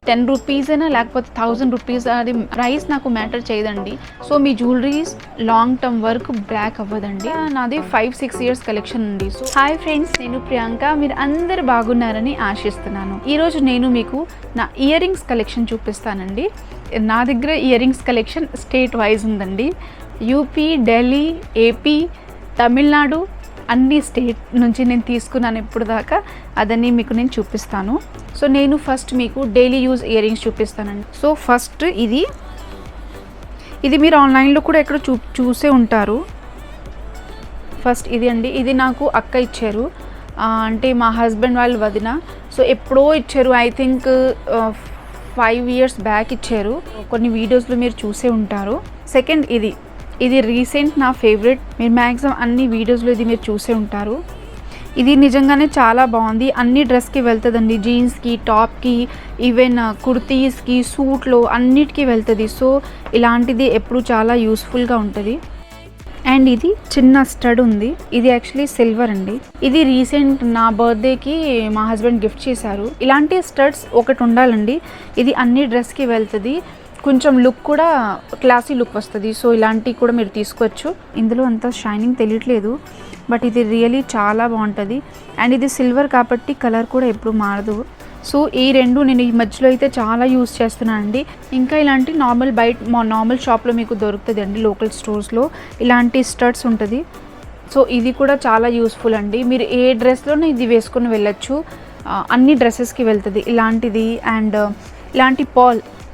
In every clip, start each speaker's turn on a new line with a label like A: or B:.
A: 10 rupees అయినా లేకపోతే 1000 rupees, అది ప్రైస్ నాకు మ్యాటర్ చేయదండి. సో మీ జ్యువెలరీస్ లాంగ్ టర్మ్ వరకు బ్లాక్ అవ్వదండి. నాది 5-6 ఇయర్స్ కలెక్షన్ ఉంది. సో హాయ్ ఫ్రెండ్స్, నేను ప్రియాంక. మీరు అందరు బాగున్నారని ఆశిస్తున్నాను. ఈరోజు నేను మీకు నా ఇయర్ రింగ్స్ కలెక్షన్ చూపిస్తానండి. నా దగ్గర ear rings collection state wise ఉందండి. యూపీ, ఢిల్లీ, ఏపీ, తమిళనాడు అన్ని స్టేట్ నుంచి నేను తీసుకున్నాను ఇప్పుడు దాకా. అదన్నీ మీకు నేను చూపిస్తాను. సో నేను ఫస్ట్ మీకు డైలీ యూజ్ ఇయర్ రింగ్స్ చూపిస్తానండి. సో ఫస్ట్ ఇది మీరు ఆన్లైన్లో కూడా ఎక్కడ చూసే ఉంటారు. ఫస్ట్ ఇది అండి. ఇది నాకు అక్క ఇచ్చారు, అంటే మా హస్బెండ్ వాళ్ళు వదిన. సో ఎప్పుడో ఇచ్చారు, ఐ థింక్ 5 years బ్యాక్ ఇచ్చారు. కొన్ని వీడియోస్లో మీరు చూసే ఉంటారు. సెకండ్ ఇది రీసెంట్ నా ఫేవరెట్. మీరు మ్యాక్సిమం అన్ని వీడియోస్లో ఇది మీరు చూసే ఉంటారు. ఇది నిజంగానే చాలా బాగుంది. అన్ని డ్రెస్కి వెళ్తుందండి, జీన్స్కి, టాప్కి, ఈవెన్ కుర్తీస్కి, సూట్లో అన్నిటికీ వెళ్తుంది. సో ఇలాంటిది ఎప్పుడు చాలా యూస్ఫుల్గా ఉంటుంది. అండ్ ఇది చిన్న స్టడ్ ఉంది. ఇది యాక్చువల్లీ సిల్వర్ అండి. ఇది రీసెంట్ నా బర్త్డేకి మా హస్బెండ్ గిఫ్ట్ చేశారు. ఇలాంటి స్టడ్స్ ఒకటి ఉండాలండి. ఇది అన్ని డ్రెస్కి వెళ్తుంది, కొంచెం లుక్ కూడా క్లాసీ లుక్ వస్తుంది. సో ఇలాంటివి కూడా మీరు తీసుకోవచ్చు. ఇందులో అంత షైనింగ్ తెలియట్లేదు, బట్ ఇది రియలీ చాలా బాగుంటుంది. అండ్ ఇది సిల్వర్ కాబట్టి కలర్ కూడా ఎప్పుడు మారదు. సో ఈ రెండు నేను ఈ మధ్యలో అయితే చాలా యూస్ చేస్తున్నానండి. ఇంకా ఇలాంటి నార్మల్ షాప్లో మీకు దొరుకుతుంది అండి, లోకల్ స్టోర్స్లో ఇలాంటి స్టడ్స్ ఉంటుంది. సో ఇది కూడా చాలా యూస్ఫుల్ అండి. మీరు ఏ డ్రెస్లోనే ఇది వేసుకొని వెళ్ళచ్చు, అన్ని డ్రెస్సెస్కి వెళ్తుంది ఇలాంటిది. అండ్ ఇలాంటి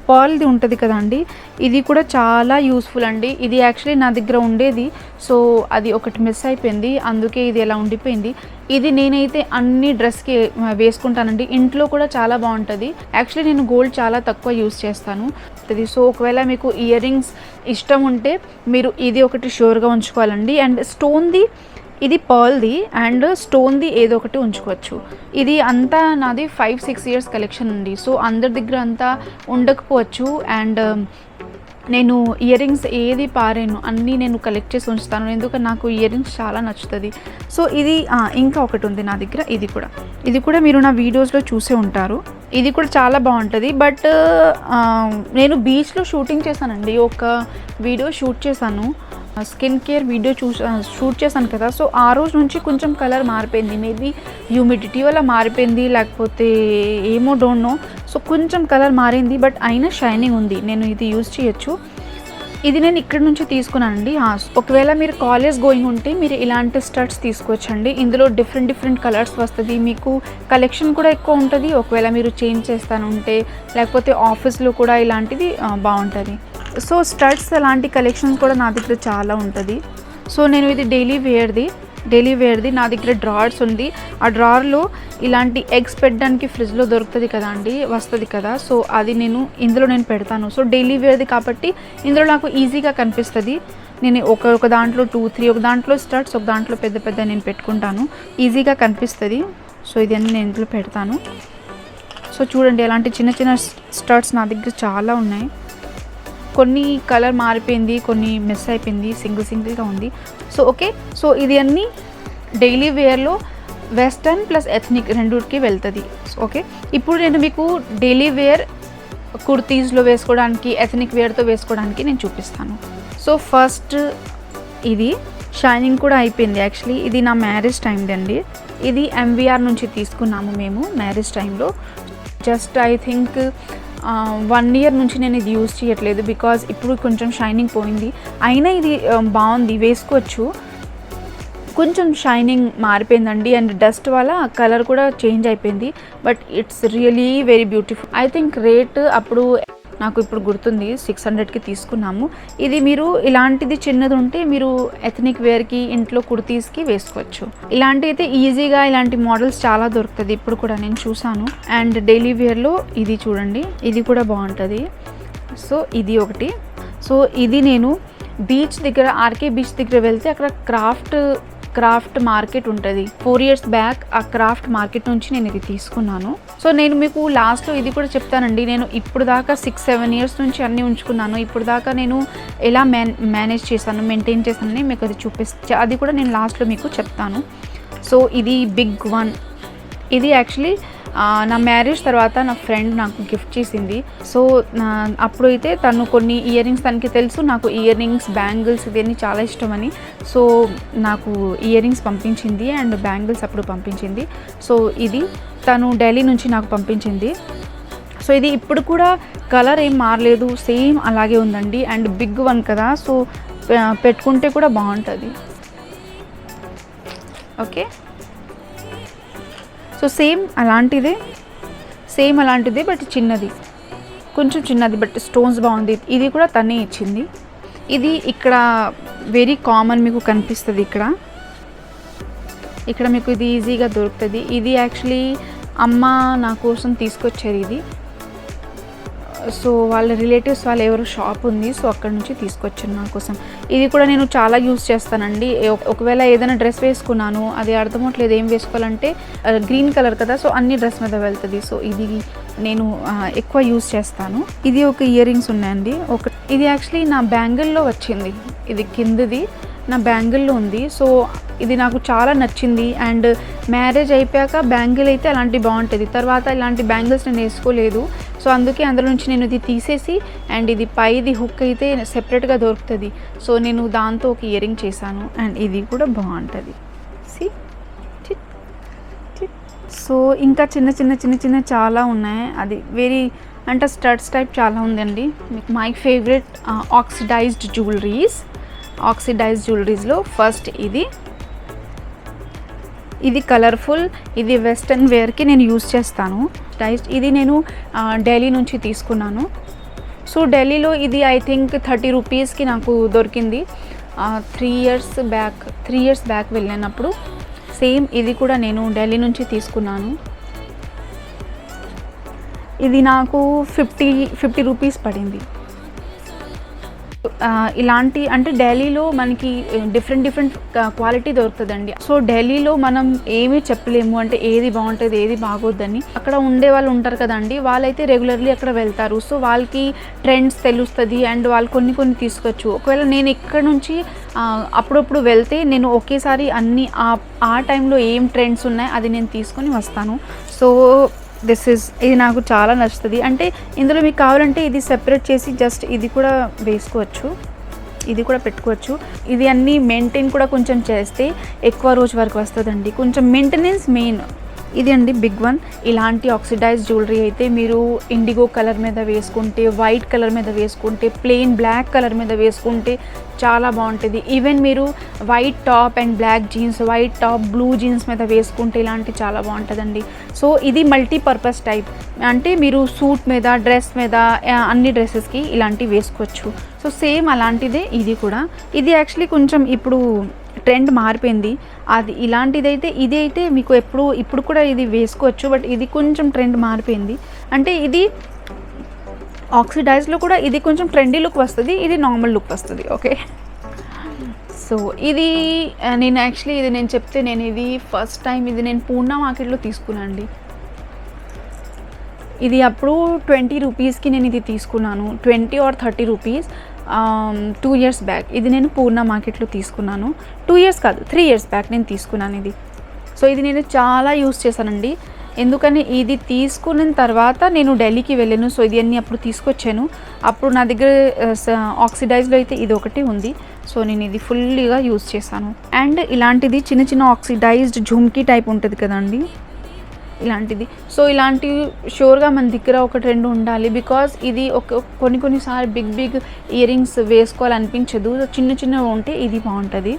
A: పర్ల్ది ఉంటుంది కదండి, ఇది కూడా చాలా యూస్ఫుల్ అండి. ఇది యాక్చువల్లీ నా దగ్గర ఉండేది, సో అది ఒకటి మిస్ అయిపోయింది, అందుకే ఇది ఎలా ఉండిపోయింది. ఇది నేనైతే అన్ని డ్రెస్కి వేసుకుంటానండి. ఇంట్లో కూడా చాలా బాగుంటుంది. యాక్చువల్లీ నేను గోల్డ్ చాలా తక్కువ యూస్ చేస్తాను. సో ఒకవేళ మీకు ఇయర్ రింగ్స్ ఇష్టం ఉంటే మీరు ఇది ఒకటి ష్యూర్గా ఉంచుకోవాలండి. అండ్ స్టోన్ది, ఇది పర్ల్ది అండ్ స్టోన్ది ఏదో ఒకటి ఉంచుకోవచ్చు. ఇది అంతా నాది 5-6 years కలెక్షన్ ఉంది. సో అందరి దగ్గర అంతా ఉండకపోవచ్చు. అండ్ నేను ఇయర్ రింగ్స్ ఏది పారేను, అన్నీ నేను కలెక్ట్ చేసి ఉంచుతాను, ఎందుకంటే నాకు ఇయర్ రింగ్స్ చాలా నచ్చుతుంది. సో ఇది ఇంకా ఒకటి ఉంది నా దగ్గర. ఇది కూడా మీరు నా వీడియోస్లో చూసే ఉంటారు. ఇది కూడా చాలా బాగుంటుంది. బట్ నేను బీచ్లో షూటింగ్ చేశానండి, ఒక వీడియో షూట్ చేశాను, స్కిన్ కేర్ వీడియో షూట్ చేశాను కదా. సో ఆ రోజు నుంచి కొంచెం కలర్ మారిపోయింది. మేబీ హ్యూమిడిటీ వల్ల మారిపోయింది, లేకపోతే ఏమో డోంట్ నో. సో కొంచెం కలర్ మారింది, బట్ అయినా షైనింగ్ ఉంది. నేను ఇది యూజ్ చేయొచ్చు. ఇది నేను ఇక్కడ నుంచి తీసుకున్నానండి. ఒకవేళ మీరు కాలేజ్ గోయింగ్ ఉంటే మీరు ఇలాంటి స్టడ్స్ తీసుకోవచ్చండి. ఇందులో డిఫరెంట్ కలర్స్ వస్తుంది, మీకు కలెక్షన్ కూడా ఎక్కువ ఉంటుంది. ఒకవేళ మీరు చేంజ్ చేస్తానుంటే, లేకపోతే ఆఫీస్లో కూడా ఇలాంటిది బాగుంటుంది. సో స్టడ్స్ అలాంటి కలెక్షన్స్ కూడా నా దగ్గర చాలా ఉంటుంది. సో నేను ఇది డైలీ వేర్ది నా దగ్గర డ్రావర్స్ ఉంది. ఆ డ్రావర్లో ఇలాంటి ఎగ్స్ పెట్టడానికి ఫ్రిడ్జ్లో దొరుకుతుంది కదా అండి, వస్తుంది కదా. సో అది ఇందులో నేను పెడతాను. సో డైలీ వేర్ది కాబట్టి ఇందులో నాకు ఈజీగా కనిపిస్తుంది. నేను ఒక దాంట్లో 2-3, ఒక దాంట్లో స్టడ్స్, ఒక దాంట్లో పెద్ద నేను పెట్టుకుంటాను, ఈజీగా కనిపిస్తుంది. సో ఇదన్నీ నేను ఇందులో పెడతాను. సో చూడండి, అలాంటి చిన్న స్టడ్స్ నా దగ్గర చాలా ఉన్నాయి. కొన్ని కలర్ మారిపోయింది, కొన్ని మిస్ అయిపోయింది, సింగిల్గా ఉంది. సో ఓకే, సో ఇది అన్నీ డైలీ వేర్లో వెస్టర్న్ ప్లస్ ఎథ్నిక్ రెండుకి వెళ్తుంది. ఓకే, ఇప్పుడు నేను మీకు డైలీ వేర్ కుర్తీస్లో వేసుకోవడానికి, ఎథ్నిక్ వేర్తో వేసుకోవడానికి నేను చూపిస్తాను. సో ఫస్ట్ ఇది షైనింగ్ కూడా అయిపోయింది. యాక్చువల్లీ ఇది నా మ్యారేజ్ టైంది అండి. ఇది MVR నుంచి తీసుకున్నాము మేము మ్యారేజ్ టైంలో. జస్ట్ ఐ థింక్ 1 year నుంచి నేను ఇది యూజ్ చేయట్లేదు, బికాజ్ ఇప్పుడు కొంచెం షైనింగ్ పోయింది. అయినా ఇది బాగుంది, వేసుకోవచ్చు. కొంచెం షైనింగ్ మారిపోయిందండి, అండ్ డస్ట్ వల్ల కలర్ కూడా చేంజ్ అయిపోయింది. But it's really very beautiful. I think rate అప్పుడు నాకు ఇప్పుడు గుర్తుంది, 600కి తీసుకున్నాము. ఇది మీరు ఇలాంటిది చిన్నది ఉంటే మీరు ఎథనిక్ వేర్కి, ఇంట్లో కుర్తీస్కి వేసుకోవచ్చు. ఇలాంటి అయితే ఈజీగా ఇలాంటి మోడల్స్ చాలా దొరుకుతుంది, ఇప్పుడు కూడా నేను చూసాను. అండ్ డైలీ వేర్లో ఇది చూడండి, ఇది కూడా బాగుంటుంది. సో ఇది ఒకటి. సో ఇది నేను బీచ్ దగ్గర, ఆర్కే బీచ్ దగ్గర వెళ్తే అక్కడ క్రాఫ్ట్ మార్కెట్ ఉంటుంది. 4 years బ్యాక్ ఆ క్రాఫ్ట్ మార్కెట్ నుంచి నేను ఇది తీసుకున్నాను. సో నేను మీకు లాస్ట్లో ఇది కూడా చెప్తానండి. నేను ఇప్పుడు దాకా 6-7 years నుంచి అన్నీ ఉంచుకున్నాను. ఇప్పుడు దాకా నేను ఎలా మేనేజ్ చేశాను, మెయింటైన్ చేశానని మీకు అది అది కూడా నేను లాస్ట్లో మీకు చెప్తాను. సో ఇది బిగ్ వన్. ఇది యాక్చువల్లీ నా మ్యారేజ్ తర్వాత నా ఫ్రెండ్ నాకు గిఫ్ట్ చేసింది. సో అప్పుడు అయితే తను కొన్ని ఇయర్ రింగ్స్, తనకి తెలుసు నాకు ఇయర్ రింగ్స్, బ్యాంగిల్స్ ఇవన్నీ చాలా ఇష్టమని. సో నాకు ఇయర్ రింగ్స్ పంపించింది అండ్ బ్యాంగిల్స్ అప్పుడు పంపించింది. సో ఇది తను ఢిల్లీ నుంచి నాకు పంపించింది. సో ఇది ఇప్పుడు కూడా కలర్ ఏం మారలేదు, సేమ్ అలాగే ఉందండి. అండ్ బిగ్ వన్ కదా, సో పెట్టుకుంటే కూడా బాగుంటుంది. ఓకే, సో సేమ్ అలాంటిదే బట్ చిన్నది, కొంచెం చిన్నది, బట్ స్టోన్స్ బాగుంది. ఇది కూడా తనే ఇచ్చింది. ఇది ఇక్కడ వెరీ కామన్ మీకు కనిపిస్తుంది. ఇక్కడ మీకు ఇది ఈజీగా దొరుకుతుంది. ఇది యాక్చువల్లీ అమ్మ నా కోసం తీసుకొచ్చారు ఇది. సో వాళ్ళ రిలేటివ్స్ వాళ్ళు ఎవరో షాప్ ఉంది, సో అక్కడ నుంచి తీసుకొచ్చాను నా కోసం. ఇది కూడా నేను చాలా యూస్ చేస్తానండి. ఒకవేళ ఏదైనా డ్రెస్ వేసుకున్నాను, అది అర్థమవట్లేదు ఏం వేసుకోవాలంటే, గ్రీన్ కలర్ కదా, సో అన్ని డ్రెస్ మీద వెళ్తుంది. సో ఇది నేను ఎక్కువ యూస్ చేస్తాను. ఇది ఒక ఇయర్ రింగ్స్ ఉన్నాయండి. ఇది యాక్చువల్లీ నా బ్యాంగిల్లో వచ్చింది. ఇది కిందది నా బ్యాంగిల్లో ఉంది. సో ఇది నాకు చాలా నచ్చింది. అండ్ మ్యారేజ్ అయిపోయాక బ్యాంగిల్ అయితే అలాంటి బాగుంటుంది, తర్వాత ఇలాంటి బ్యాంగిల్స్ నేను వేసుకోలేదు. సో అందుకే అందులో నుంచి నేను ఇది తీసేసి, అండ్ ఇది పైది హుక్ అయితే సెపరేట్గా దొరుకుతుంది. సో నేను దాంతో ఒక ఇయర్ రింగ్ చేశాను. అండ్ ఇది కూడా బాగుంటుంది. సో ఇంకా చిన్న చాలా ఉన్నాయి. అది వెరీ అంటే స్టడ్స్ టైప్ చాలా ఉందండి. మీకు మై ఫేవరెట్ ఆక్సిడైజ్డ్ జ్యువెలరీస్లో ఫస్ట్ ఇది కలర్ఫుల్, ఇది వెస్ట్రన్ వేర్కి నేను యూస్ చేస్తాను. ఇది నేను ఢిల్లీ నుంచి తీసుకున్నాను. సో ఢిల్లీలో ఇది ఐ థింక్ 30 రూపీస్కి నాకు దొరికింది. 3 ఇయర్స్ బ్యాక్ వెళ్ళినప్పుడు. సేమ్ ఇది కూడా నేను ఢిల్లీ నుంచి తీసుకున్నాను. ఇది నాకు 50 రూపీస్ పడింది. ఇలాంటి అంటే ఢిల్లీలో మనకి డిఫరెంట్ క్వాలిటీ దొరుకుతుందండి. సో ఢిల్లీలో మనం ఏమీ చెప్పలేము, అంటే ఏది బాగుంటుంది ఏది బాగోద్దని. అక్కడ ఉండే వాళ్ళు ఉంటారు కదండి, వాళ్ళైతే రెగ్యులర్లీ అక్కడ వెళ్తారు. సో వాళ్ళకి ట్రెండ్స్ తెలుస్తుంది అండ్ వాళ్ళు కొన్ని తీసుకోవచ్చు. ఒకవేళ నేను ఇక్కడ నుంచి అప్పుడప్పుడు వెళ్తే నేను ఒకేసారి అన్ని ఆ టైంలో ఏం ట్రెండ్స్ ఉన్నాయి అది నేను తీసుకొని వస్తాను. సో ఇది నాకు చాలా నచ్చుతుంది. అంటే ఇందులో మీకు కావాలంటే ఇది సెపరేట్ చేసి జస్ట్ ఇది కూడా వేసుకోవచ్చు, ఇది కూడా పెట్టుకోవచ్చు. ఇది అన్నీ మెయింటైన్ కూడా కొంచెం చేస్తే ఎక్కువ రోజు వరకు వస్తుందండి. కొంచెం మెయింటెనెన్స్ మెయిన్. ఇది అండి బిగ్ వన్. ఇలాంటి ఆక్సిడైజ్ జ్యువెలరీ అయితే మీరు ఇండిగో కలర్ మీద వేసుకుంటే, వైట్ కలర్ మీద వేసుకుంటే, ప్లెయిన్ బ్లాక్ కలర్ మీద వేసుకుంటే చాలా బాగుంటుంది. ఈవెన్ మీరు white top and black jeans, white top blue jeans మీద వేసుకుంటే ఇలాంటి చాలా బాగుంటుందండి. సో ఇది మల్టీపర్పస్ టైప్, అంటే మీరు సూట్ మీద, డ్రెస్ మీద, అన్ని డ్రెస్సెస్కి ఇలాంటివి వేసుకోవచ్చు. సో సేమ్ అలాంటిదే ఇది కూడా. ఇది యాక్చువల్లీ కొంచెం ఇప్పుడు ట్రెండ్ మారిపోయింది. అది ఇలాంటిదైతే ఇది అయితే మీకు ఇప్పుడు కూడా ఇది వేసుకోవచ్చు, బట్ ఇది కొంచెం ట్రెండ్ మారిపోయింది. అంటే ఇది ఆక్సిడైజ్లో కూడా ఇది కొంచెం ట్రెండీ లుక్ వస్తుంది, ఇది నార్మల్ లుక్ వస్తుంది. ఓకే, సో ఇది నేను చెప్తే నేను ఇది ఫస్ట్ టైం ఇది నేను పూర్ణ మార్కెట్లో తీసుకున్నాను. ఇది అప్పుడు 20 రూపీస్కి నేను ఇది తీసుకున్నాను, 20 or 30 రూపీస్. 2 ఇయర్స్ బ్యాక్ ఇది నేను పూర్ణ మార్కెట్లో తీసుకున్నాను. 2 ఇయర్స్ కాదు, 3 ఇయర్స్ బ్యాక్ నేను తీసుకున్నాను ఇది. సో ఇది నేను చాలా యూస్ చేశానండి. ఎందుకని ఇది తీసుకున్న తర్వాత నేను ఢిల్లీకి వెళ్ళాను. సో ఇది అన్నీ అప్పుడు తీసుకొచ్చాను. అప్పుడు నా దగ్గర ఆక్సిడైజ్లో అయితే ఇది ఒకటి ఉంది. సో నేను ఇది ఫుల్లీగా యూస్ చేశాను. అండ్ ఇలాంటిది చిన్న ఆక్సిడైజ్డ్ ఝుమ్కీ టైప్ ఉంటుంది కదండి, ఇలాంటిది. సో ఇలాంటివి షూర్గా మన దగ్గర ఒకటి రెండు ఉండాలి. బికాజ్ ఇది కొన్నిసార్లు బిగ్ ఇయర్ రింగ్స్ వేసుకోవాలనిపించదు, చిన్నవి ఉంటే ఇది బాగుంటుంది.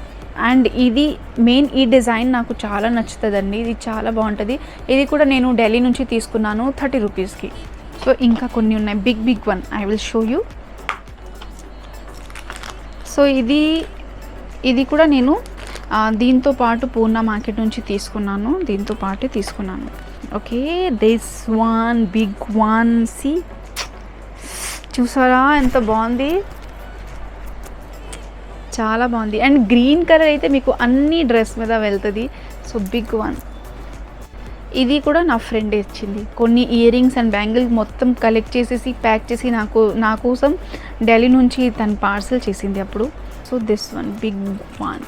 A: అండ్ ఇది మెయిన్ ఈ డిజైన్ నాకు చాలా నచ్చుతుందండి, ఇది చాలా బాగుంటుంది. ఇది కూడా నేను ఢిల్లీ నుంచి తీసుకున్నాను 30 రూపీస్కి. సో ఇంకా కొన్ని ఉన్నాయి, big one I will show you. So ఇది కూడా నేను దీంతో పాటు పూర్ణ మార్కెట్ నుంచి తీసుకున్నాను, దీంతో పాటు తీసుకున్నాను. Okay, this one big one, see చూసారా ఎంత బాగుంది, చాలా బాగుంది. అండ్ గ్రీన్ కలర్ అయితే మీకు అన్ని డ్రెస్ మీద వెళ్తుంది. So big one. ఇది కూడా నా ఫ్రెండ్ ఇచ్చింది. కొన్ని ఇయర్ రింగ్స్ అండ్ బ్యాంగిల్స్ మొత్తం కలెక్ట్ చేసేసి ప్యాక్ చేసి నా కోసం ఢిల్లీ నుంచి తను పార్సల్ చేసింది అప్పుడు. So this one big one.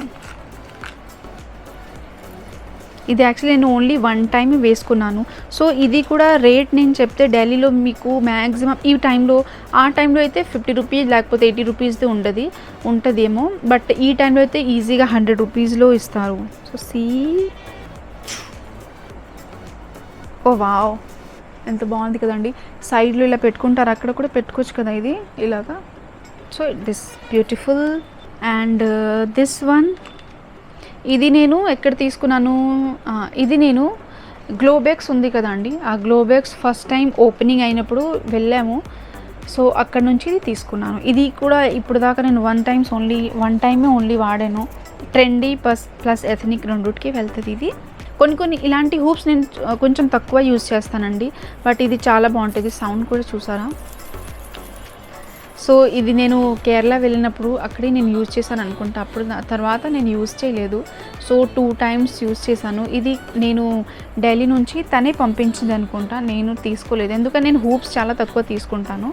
A: ఇది యాక్చువల్లీ నేను ఓన్లీ వన్ టైం వేసుకున్నాను. సో ఇది కూడా రేట్ నేను చెప్తే ఢిల్లీలో మీకు మ్యాక్సిమం ఈ టైంలో, ఆ టైంలో అయితే 50 రూపీస్ లేకపోతే 80 రూపీస్ది ఉంటుందేమో, బట్ ఈ టైంలో అయితే ఈజీగా 100 రూపీస్లో ఇస్తారు. సో ఓ వావ్, ఎంత బాగుంది కదండి. సైడ్లో ఇలా పెట్టుకుంటారు, అక్కడ కూడా పెట్టుకోవచ్చు కదా ఇది ఇలాగా. So this beautiful. And this one, ఇది నేను ఎక్కడ తీసుకున్నాను, ఇది నేను గ్లోబెక్స్ ఉంది కదండి, ఆ గ్లోబెక్స్ ఫస్ట్ టైం ఓపెనింగ్ అయినప్పుడు వెళ్ళాము. సో అక్కడ నుంచి ఇది తీసుకున్నాను. ఇది కూడా ఇప్పుడు దాకా నేను వన్ టైమే ఓన్లీ వాడాను. ట్రెండీ ప్లస్ ఎథనిక్ రెండుకి వెళ్తుంది ఇది. కొన్ని ఇలాంటి హూప్స్ నేను కొంచెం తక్కువ యూజ్ చేస్తానండి, బట్ ఇది చాలా బాగుంటుంది. సౌండ్ కూడా చూసారా. సో ఇది నేను కేరళ వెళ్ళినప్పుడు అక్కడే నేను యూజ్ చేశాను అనుకుంటా, అప్పుడు తర్వాత నేను యూజ్ చేయలేదు. సో 2 టైమ్స్ యూజ్ చేశాను. ఇది నేను ఢిల్లీ నుంచి తనే పంపించింది అనుకుంటా, నేను తీసుకోలేదు, ఎందుకంటే నేను హూప్స్ చాలా తక్కువ తీసుకుంటాను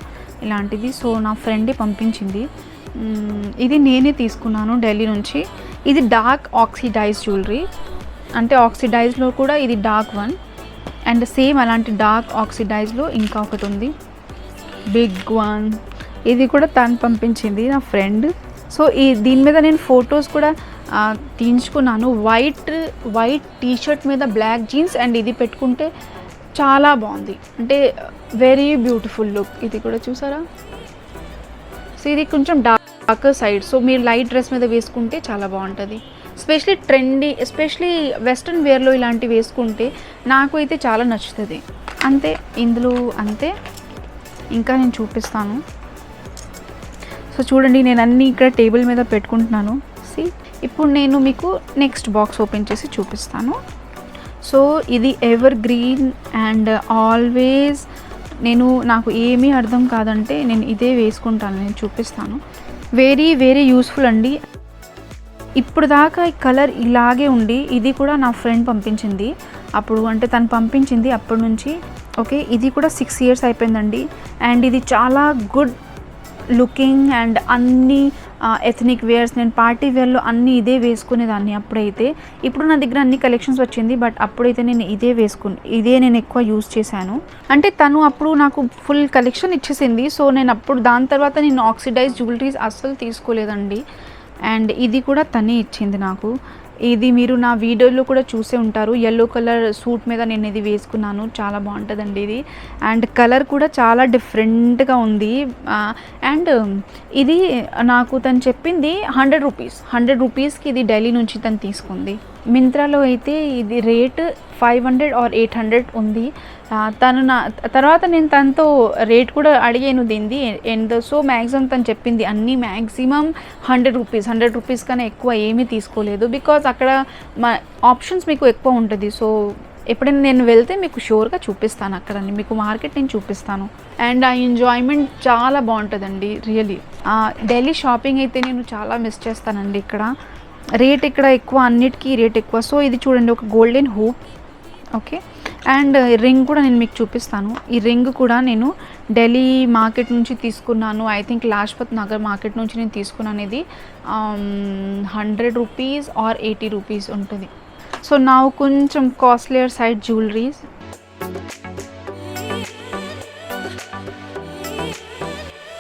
A: ఇలాంటిది. సో నా ఫ్రెండే పంపించింది. ఇది నేనే తీసుకున్నాను ఢిల్లీ నుంచి. ఇది డార్క్ ఆక్సిడైజ్ జ్యువెలరీ, అంటే ఆక్సిడైజ్లో కూడా ఇది డార్క్ వన్, అండ్ సేమ్ అలాంటి డార్క్ ఆక్సిడైజ్లో ఇంకా ఒకటి ఉంది, బిగ్ వన్. ఇది కూడా తను పంపించింది, నా ఫ్రెండ్. సో దీని మీద నేను ఫొటోస్ కూడా తీయించుకున్నాను. వైట్ టీషర్ట్ మీద బ్లాక్ జీన్స్ అండ్ ఇది పెట్టుకుంటే చాలా బాగుంది, అంటే వెరీ బ్యూటిఫుల్ లుక్. ఇది కూడా చూసారా. సో ఇది కొంచెం డార్క్ సైడ్, సో మీరు లైట్ డ్రెస్ మీద వేసుకుంటే చాలా బాగుంటుంది. ఎస్పెషలీ ట్రెండీ, ఎస్పెషలీ వెస్ట్రన్ వేర్లో ఇలాంటివి వేసుకుంటే నాకు అయితే చాలా నచ్చుతుంది. అంతే, ఇందులో అంతే. ఇంకా నేను చూపిస్తాను. సో చూడండి, నేను అన్నీ ఇక్కడ టేబుల్ మీద పెట్టుకుంటున్నాను. ఇప్పుడు నేను మీకు నెక్స్ట్ బాక్స్ ఓపెన్ చేసి చూపిస్తాను. సో ఇది ఎవర్ గ్రీన్ అండ్ ఆల్వేస్ నాకు ఏమీ అర్థం కాదంటే నేను ఇదే వేసుకుంటాను, నేను చూపిస్తాను. వెరీ యూస్ఫుల్ అండి. ఇప్పుడు దాకా ఈ కలర్ ఇలాగే ఉండి, ఇది కూడా నా ఫ్రెండ్ పంపించింది అప్పుడు, అంటే తను పంపించింది అప్పటి నుంచి. ఓకే, ఇది కూడా 6 years అయిపోయిందండి. అండ్ ఇది చాలా గుడ్ లుకింగ్ అండ్ అన్ని ఎథనిక్ వేర్స్, నేను పార్టీ వేర్లో అన్నీ ఇదే వేసుకునేదాన్ని అప్పుడైతే. ఇప్పుడు నా దగ్గర అన్ని కలెక్షన్స్ వచ్చింది, బట్ అప్పుడైతే నేను ఇదే నేను ఎక్కువ యూజ్ చేశాను. అంటే తను అప్పుడు నాకు ఫుల్ కలెక్షన్ ఇచ్చేసింది. సో నేను అప్పుడు దాని తర్వాత నేను ఆక్సిడైజ్ జ్యువెలరీస్ అస్సలు తీసుకోలేదండి. అండ్ ఇది కూడా తనే ఇచ్చింది నాకు. ఇది మీరు నా వీడియోలో కూడా చూసే ఉంటారు, ఎల్లో కలర్ సూట్ మీద నేను ఇది వేసుకున్నాను, చాలా బాగుంటుందండి ఇది. అండ్ కలర్ కూడా చాలా డిఫరెంట్గా ఉంది. అండ్ ఇది నాకు తను చెప్పింది 100 రూపీస్కి ఇది ఢిల్లీ నుంచి తను తీసుకుంది. మింత్రాలో అయితే ఇది రేట్ 500 or 800 ఉంది. తను తర్వాత నేను తనతో రేట్ కూడా అడిగాను దీనిది అండ్ సో మ్యాక్సిమం తను చెప్పింది అన్నీ మ్యాక్సిమం 100 రూపీస్ కన్నా ఎక్కువ ఏమీ తీసుకోలేదు, బికాజ్ అక్కడ ఆప్షన్స్ మీకు ఎక్కువ ఉంటుంది. సో ఎప్పుడైనా నేను వెళ్తే మీకు షూర్గా చూపిస్తాను, అక్కడ మీకు మార్కెట్ నేను చూపిస్తాను. అండ్ ఆ ఎంజాయ్మెంట్ చాలా బాగుంటుందండి రియలీ. ఢిల్లీ షాపింగ్ అయితే నేను చాలా మిస్ చేస్తానండి. రేట్ ఇక్కడ ఎక్కువ, అన్నిటికీ రేట్ ఎక్కువ. సో ఇది చూడండి, ఒక golden hoop. Okay, and ring కూడా నేను మీకు చూపిస్తాను. ఈ రింగ్ కూడా నేను ఢిల్లీ మార్కెట్ నుంచి తీసుకున్నాను. I think Lajpat Nagar market నుంచి నేను తీసుకున్నాను. ఇది 100 రూపీస్ or 80 రూపీస్ ఉంటుంది. సో నా కొంచెం కాస్ట్లియర్ సైడ్ జ్యువెలరీస్